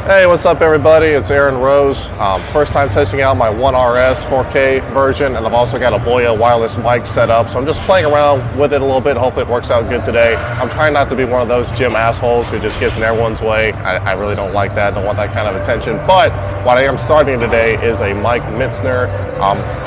Hey, what's up everybody? It's Aaron Rose. First time testing out my 1RS 4K version, and I've also got a BOYA wireless mic set up, so I'm just playing around with it a little bit. Hopefully it works out good today. I'm trying not to be one of those gym assholes who just gets in everyone's way. I really don't like that, don't want that kind of attention. But what I am starting today is a Mike Mentzer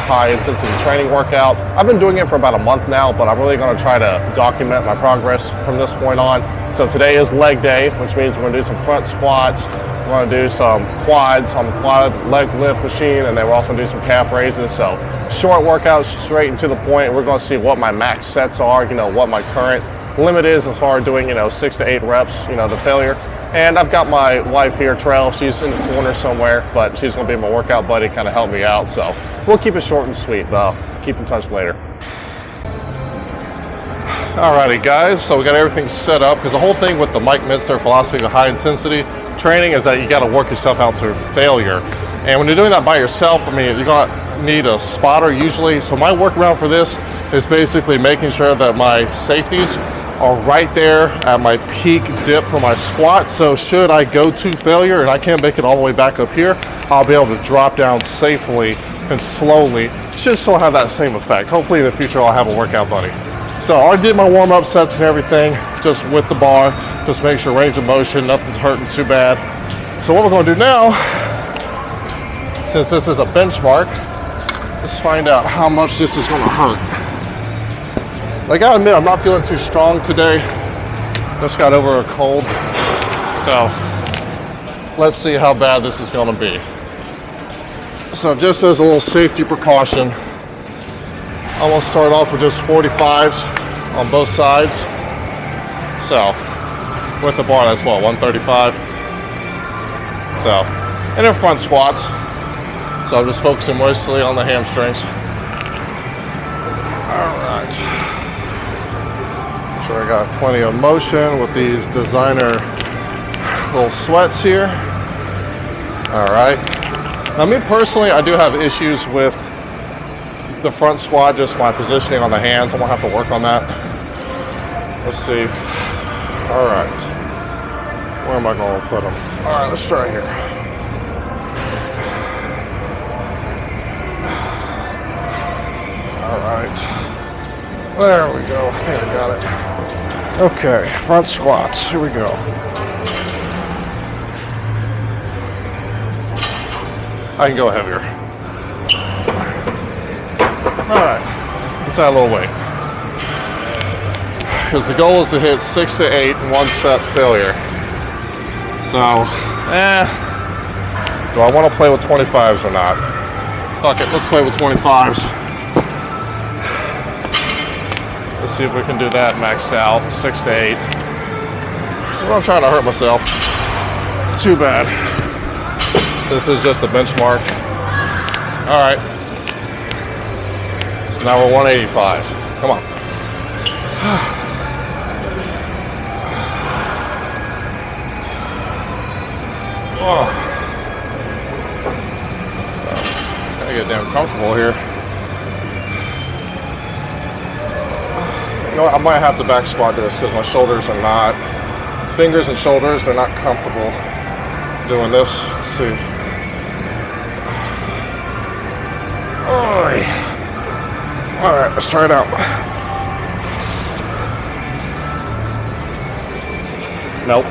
high intensity training workout. I've been doing it for about a month now, but I'm really gonna try to document my progress from this point on. So today is leg day, which means we're gonna do some front squats. We're going to do some quads on the quad leg lift machine, and then we're also going to do some calf raises. So short workouts, straight and to the point. We're going to see what my max sets are, what my current limit is as far as doing, 6 to 8 reps, the failure. And I've got my wife here, Trell. She's in the corner somewhere, but she's going to be my workout buddy, kind of help me out. So we'll keep it short and sweet, but I'll keep in touch later. Alrighty guys, so we got everything set up, because the whole thing with the Mike Mentzer philosophy of high intensity training is that you got to work yourself out to failure. And when you're doing that by yourself, you're going to need a spotter usually. So my workaround for this is basically making sure that my safeties are right there at my peak dip for my squat. So should I go to failure and I can't make it all the way back up here, I'll be able to drop down safely and slowly. Should still have that same effect. Hopefully in the future I'll have a workout buddy. So I did my warm-up sets and everything, just with the bar, just make sure range of motion, nothing's hurting too bad. So what we're gonna do now, since this is a benchmark, let's find out how much this is gonna hurt. I gotta admit, I'm not feeling too strong today. Just got over a cold. So let's see how bad this is gonna be. So just as a little safety precaution, I'm gonna start off with just 45s on both sides. So, with the bar, that's what, 135? So, and then front squats. So I'm just focusing mostly on the hamstrings. All right. Make sure I got plenty of motion with these designer little sweats here. All right. Now me personally, I do have issues with the front squat, just my positioning on the hands. I'm gonna have to work on that. Let's see. All right. Where am I gonna put them? All right, let's try here. All right. There we go. I think I got it. Okay, front squats. Here we go. I can go heavier. All right, let's add a little weight. Because the goal is to hit 6 to 8 in one set failure. So, do I want to play with 25s or not? Fuck it, let's play with 25s. Let's see if we can do that maxed out, 6 to 8. I'm not trying to hurt myself too bad. This is just a benchmark. All right. Now we're 185. Come on. Oh. Gotta get damn comfortable here. I might have to back squat this because my shoulders are not, fingers and shoulders, they're not comfortable doing this. Let's see. Oh. All right, let's try it out. Nope.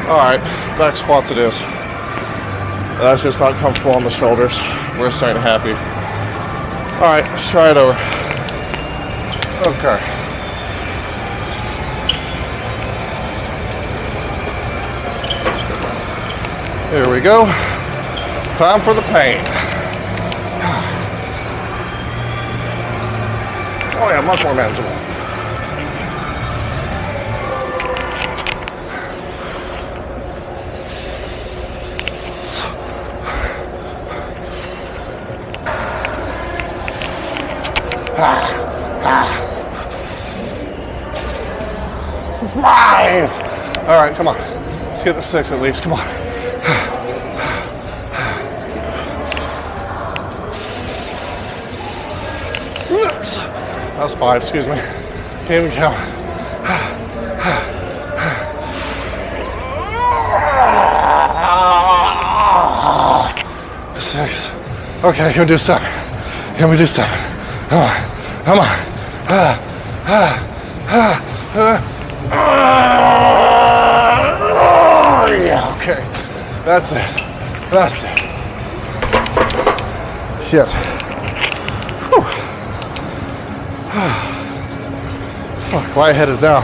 All right, back squats it is. That's just not comfortable on the shoulders. We're starting happy. All right, let's try it over. Okay. Here we go. Time for the pain. Oh yeah, much more manageable. Five. All right, come on. Let's get the 6 at least. Come on. That's 5, excuse me. Can't even count. Okay, can we do 7? Can we do 7? Come on, come on. Yeah, okay. That's it. That's it. Shit. Whew. Fuck, lightheaded now.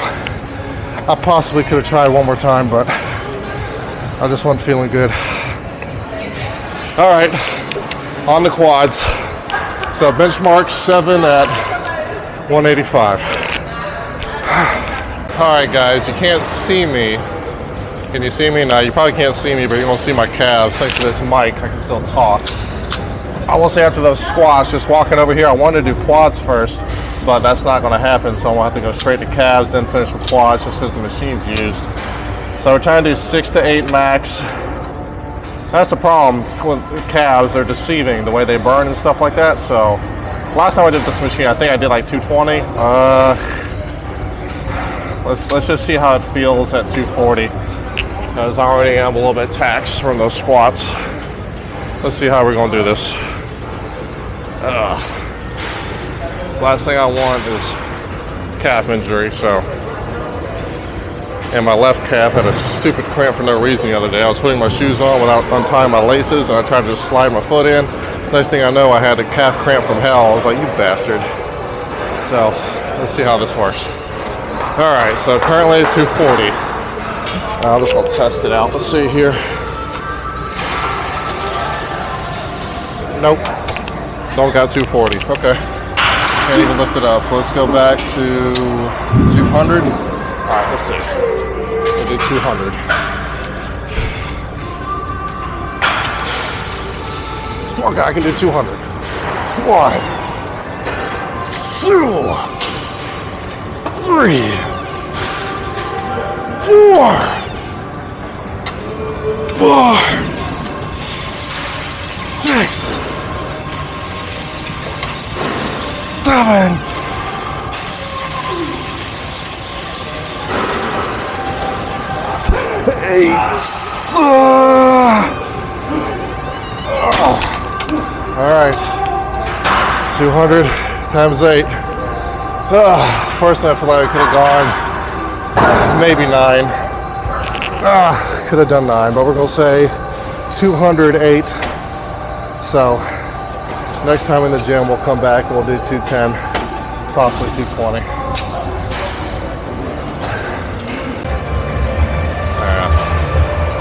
I possibly could have tried one more time, but I just wasn't feeling good. All right, on the quads. So benchmark 7 at 185. All right, guys, you can't see me. Can you see me? No, you probably can't see me, but you're gonna see my calves. Thanks to this mic, I can still talk. I will say after those squats, just walking over here, I wanted to do quads first, but that's not gonna happen, so I'm gonna have to go straight to calves, then finish with quads, just because the machine's used. So we're trying to do 6 to 8 max. That's the problem with calves, they're deceiving, the way they burn and stuff like that. So last time I did this machine, I think I did like 220. Let's just see how it feels at 240. Because I already am a little bit taxed from those squats. Let's see how we're gonna do this. The last thing I want is calf injury, so. And my left calf had a stupid cramp for no reason the other day. I was putting my shoes on without untying my laces, and I tried to just slide my foot in. Next thing I know, I had a calf cramp from hell. I was like, you bastard. So, let's see how this works. All right, so currently 240. I'm just gonna test it out. Let's see here. Nope, don't got 240. Okay, can't even lift it up. So let's go back to 200. All right, let's see. We'll do 200. Okay, I can do 200. 1, 2, 3, 4, 5, 6, 7, 8. All right, 200 times 8. First I feel like I could have gone maybe 9. Could have done 9, but we're gonna say 208. So next time in the gym, we'll come back and we'll do 210, possibly 220.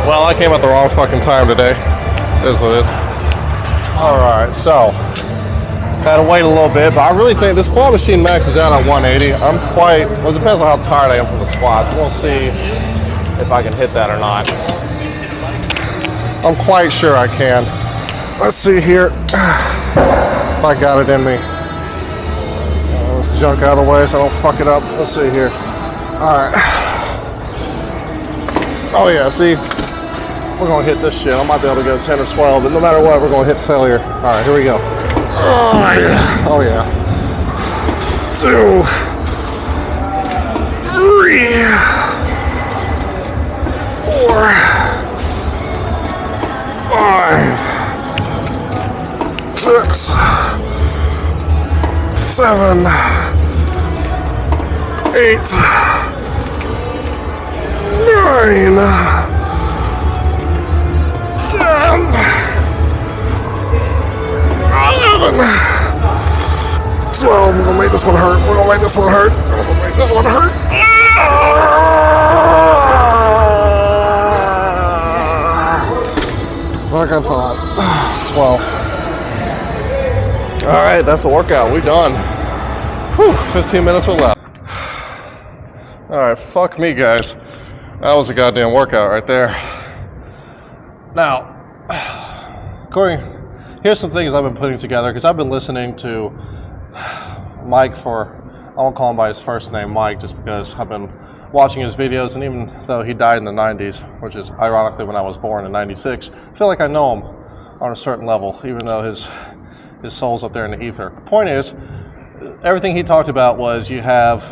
Well, I came at the wrong fucking time today. It is what it is. All right, so had to wait a little bit, but I really think this quad machine maxes out at 180. I'm quite, well, it depends on how tired I am from the squats. We'll see if I can hit that or not. I'm quite sure I can. Let's see here if I got it in me. Let's junk out of the way so I don't fuck it up. Let's see here. All right. Oh yeah, see? We're gonna hit this shit. I might be able to go 10 or 12, but no matter what, we're gonna hit failure. All right, here we go. Oh yeah. Oh yeah. 2, 3, 4, 5, 6, 7, 8, 9, 10, 11, 12. We're gonna make this one hurt. We're gonna make this one hurt. We're gonna make this one hurt. Like I thought. 12. All right, that's a workout. We done. Whew, 15 minutes were left. All right, fuck me, guys. That was a goddamn workout right there. Now, here's some things I've been putting together because I've been listening to Mike for, I won't call him by his first name, Mike, just because I've been watching his videos, and even though he died in the 90s, which is ironically when I was born in 96, I feel like I know him on a certain level, even though his soul's up there in the ether. The point is, everything he talked about was you have,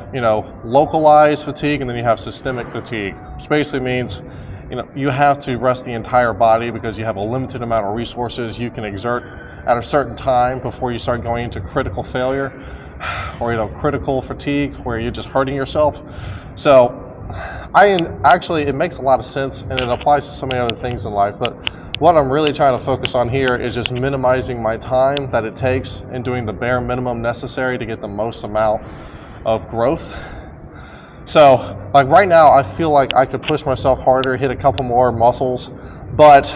localized fatigue and then you have systemic fatigue, which basically means, you have to rest the entire body because you have a limited amount of resources you can exert at a certain time before you start going into critical failure or, you know, critical fatigue where you're just hurting yourself. So actually, it makes a lot of sense, and it applies to so many other things in life, but what I'm really trying to focus on here is just minimizing my time that it takes and doing the bare minimum necessary to get the most amount of growth. So like right now, I feel like I could push myself harder, hit a couple more muscles, but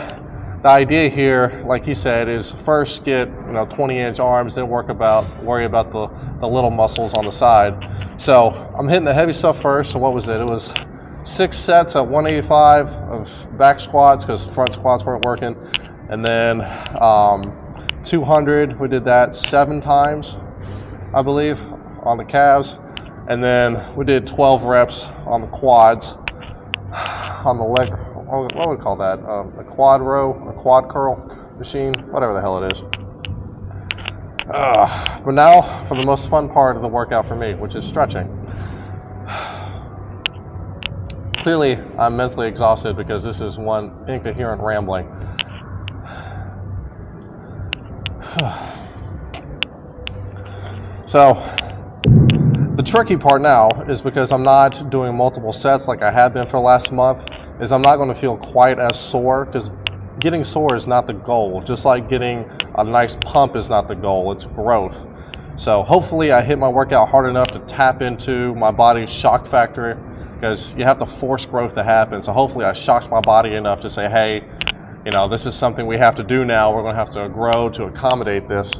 the idea here, like he said, is first get, you know, 20-inch arms, then worry about the little muscles on the side. So I'm hitting the heavy stuff first. So what was it? It was 6 sets at 185 of back squats because front squats weren't working, and then 200. We did that 7 times, I believe, on the calves, and then we did 12 reps on the quads, on the leg. What would we call that? A quad row, a quad curl machine, whatever the hell it is. But now for the most fun part of the workout for me, which is stretching. Clearly, I'm mentally exhausted because this is one incoherent rambling. So, the tricky part now is because I'm not doing multiple sets like I have been for the last month, is I'm not going to feel quite as sore, because getting sore is not the goal. Just like getting a nice pump is not the goal, it's growth. So hopefully I hit my workout hard enough to tap into my body's shock factor, because you have to force growth to happen. So hopefully I shocked my body enough to say, hey, you know, this is something we have to do now. We're going to have to grow to accommodate this.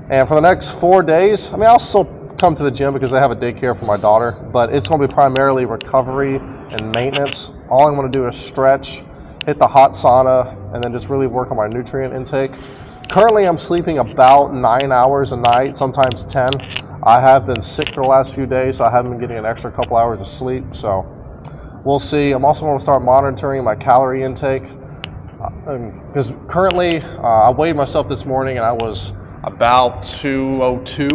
And for the next 4 days, I mean, I'll still come to the gym because I have a daycare for my daughter, but it's going to be primarily recovery and maintenance. All I'm going to do is stretch, hit the hot sauna, and then just really work on my nutrient intake. Currently, I'm sleeping about 9 hours a night, sometimes 10. I have been sick for the last few days, so I haven't been getting an extra couple hours of sleep, so we'll see. I'm also going to start monitoring my calorie intake, because currently, I weighed myself this morning and I was about 202.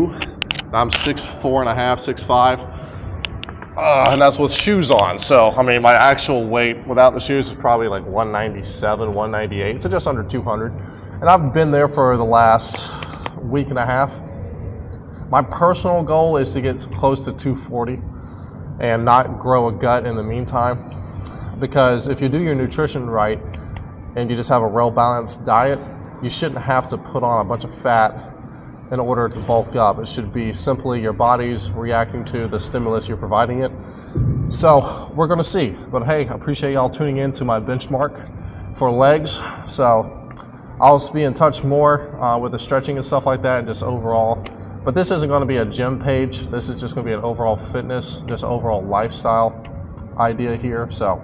I'm 6'4" and a half, 6'5", and that's with shoes on. So, I mean, my actual weight without the shoes is probably like 197, 198, so just under 200. And I've been there for the last week and a half. My personal goal is to get close to 240 and not grow a gut in the meantime, because if you do your nutrition right and you just have a well-balanced diet, you shouldn't have to put on a bunch of fat in order to bulk up. It should be simply your body's reacting to the stimulus you're providing it. So we're gonna see. But hey, I appreciate y'all tuning in to my benchmark for legs. So I'll be in touch more with the stretching and stuff like that, and just overall. But this isn't gonna be a gym page. This is just gonna be an overall fitness, just overall lifestyle idea here. So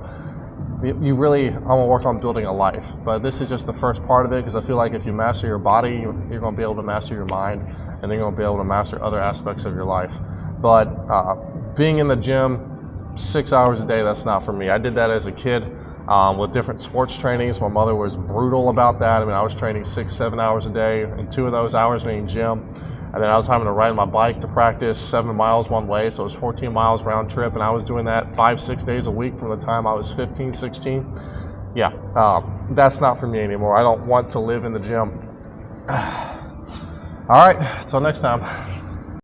you really, I'm gonna work on building a life, but this is just the first part of it, because I feel like if you master your body, you're gonna be able to master your mind, and then you're gonna be able to master other aspects of your life. But being in the gym 6 hours a day, that's not for me. I did that as a kid with different sports trainings. My mother was brutal about that. I mean, I was training 6-7 hours a day, and 2 of those hours being gym. And then I was having to ride my bike to practice 7 miles one way, so it was 14 miles round trip, and I was doing that 5-6 days a week from the time I was 15, 16. Yeah, that's not for me anymore. I don't want to live in the gym. All right, until next time.